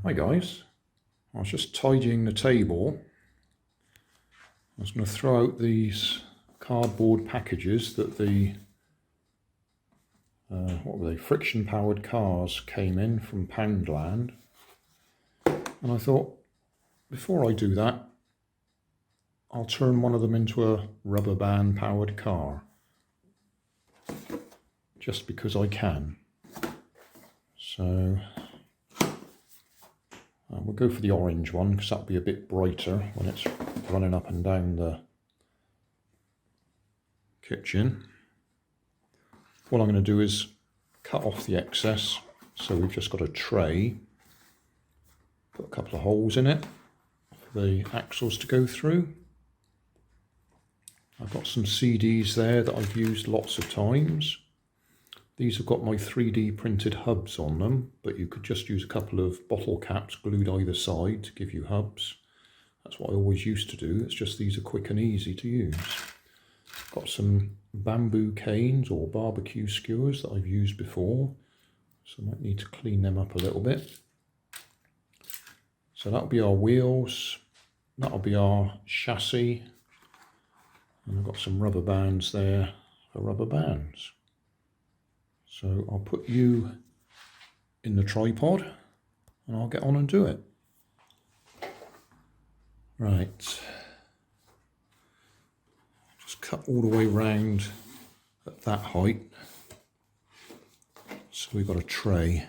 Hi guys, I was just tidying the table. I was going to throw out these cardboard packages that the what were they, friction powered cars came in from Poundland, and I thought before I do that I'll turn one of them into a rubber band powered car, just because I can. So we'll go for the orange one because that'll be a bit brighter when it's running up and down the kitchen. What I'm going to do is cut off the excess, so we've just got a tray, put a couple of holes in it for the axles to go through. I've got some CDs there that I've used lots of times. These have got my 3D printed hubs on them, but you could just use a couple of bottle caps glued either side to give you hubs. That's what I always used to do. It's just these are quick and easy to use. Got some bamboo canes or barbecue skewers that I've used before, so I might need to clean them up a little bit. So that'll be our wheels, that'll be our chassis, and I've got some rubber bands there for rubber bands. So I'll put you in the tripod and I'll get on and do it. Right. Just cut all the way round at that height. So we've got a tray.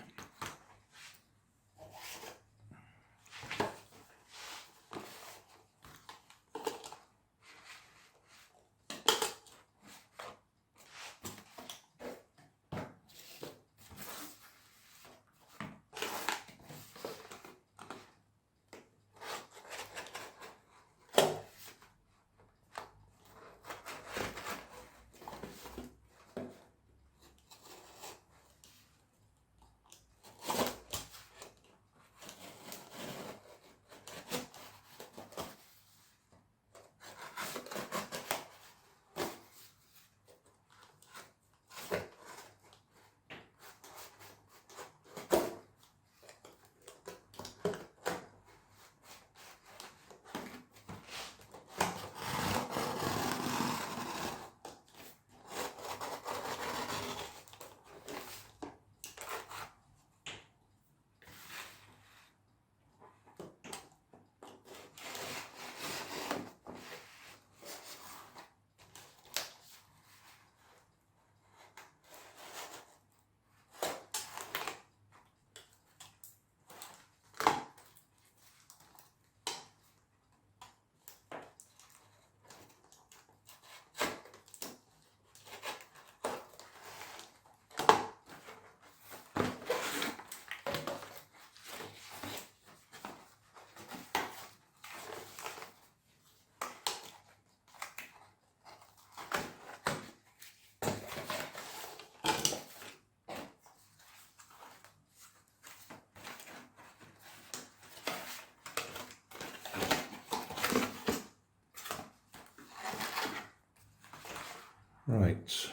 Right,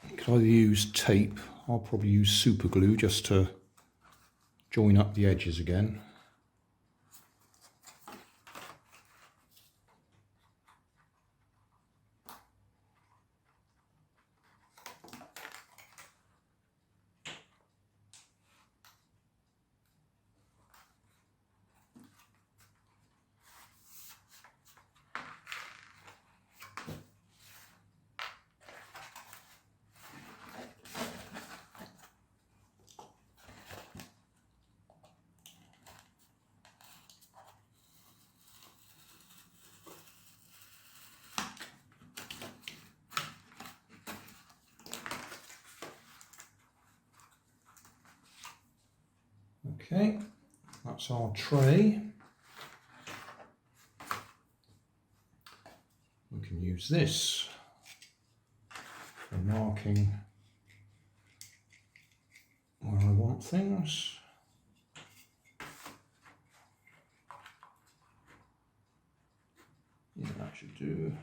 you could either use tape, I'll probably use super glue just to join up the edges again. Okay, that's our tray. We can use this for marking where I want things. Yeah, that should do.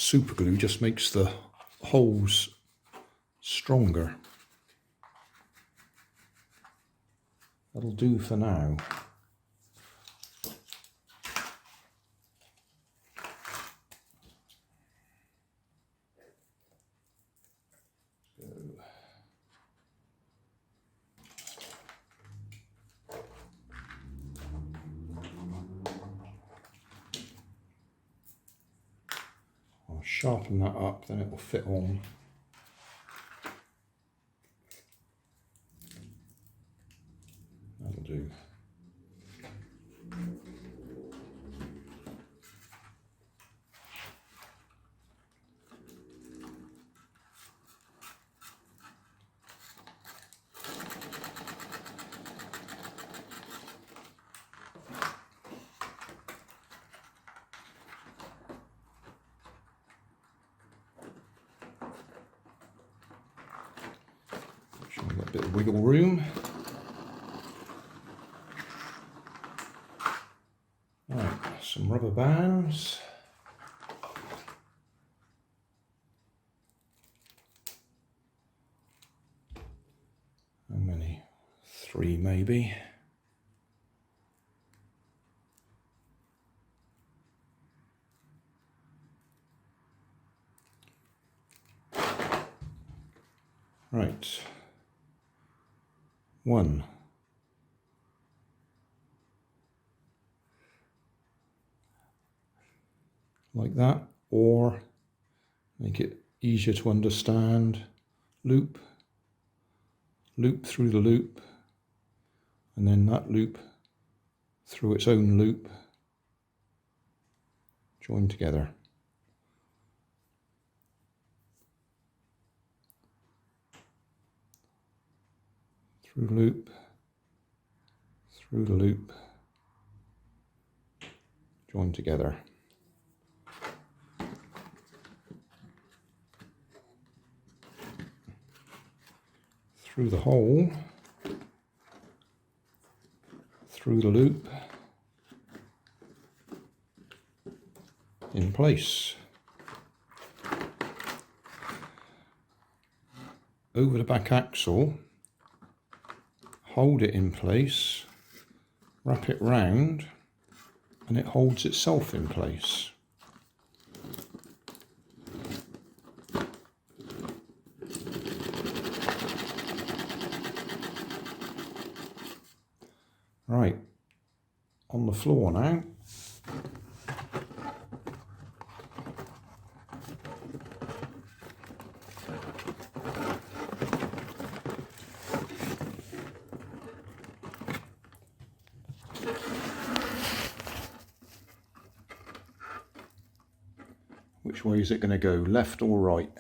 super glue just makes the holes stronger. That'll do for now. I'll sharpen that up, then it will fit on. That'll do. We've got a bit of wiggle room. Right, some rubber bands. How many? 3 maybe. Right. 1. Like that, or make it easier to understand, loop, loop through the loop, and then that loop through its own loop, join together. Through loop, through the loop, join together. Through the hole, through the loop, in place. Over the back axle, hold it in place, wrap it round, and it holds itself in place. Right, on the floor now. Which way is it going to go, left or right?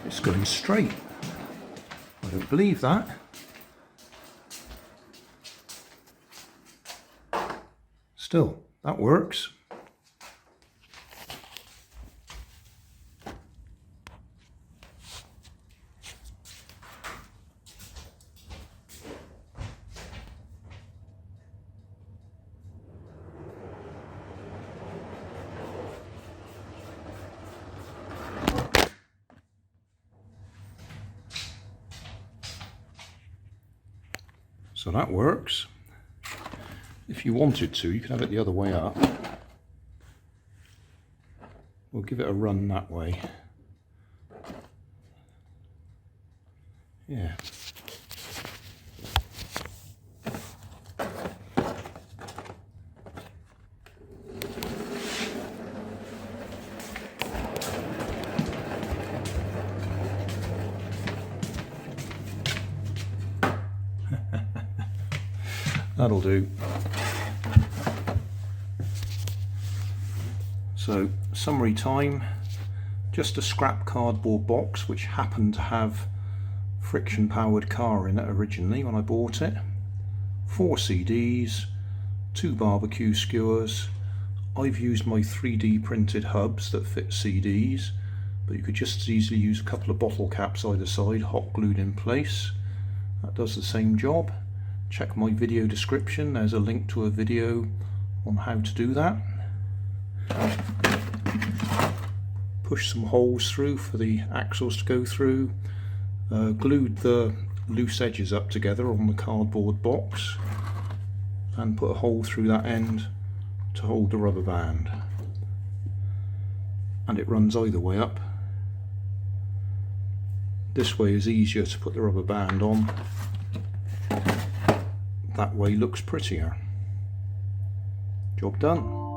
It's going straight. I don't believe that. Still, that works. So that works. If you wanted to, you could have it the other way up. We'll give it a run that way. Yeah. That'll do. So, summary time, just a scrap cardboard box which happened to have friction powered car in it originally when I bought it. 4 CDs, 2 barbecue skewers. I've used my 3D printed hubs that fit CDs, but you could just as easily use a couple of bottle caps either side, hot glued in place. That does the same job. Check my video description, there's a link to a video on how to do that. Push some holes through for the axles to go through. Glued the loose edges up together on the cardboard box and put a hole through that end to hold the rubber band, and it runs either way up. This way is easier to put the rubber band on, that way looks prettier. Job done.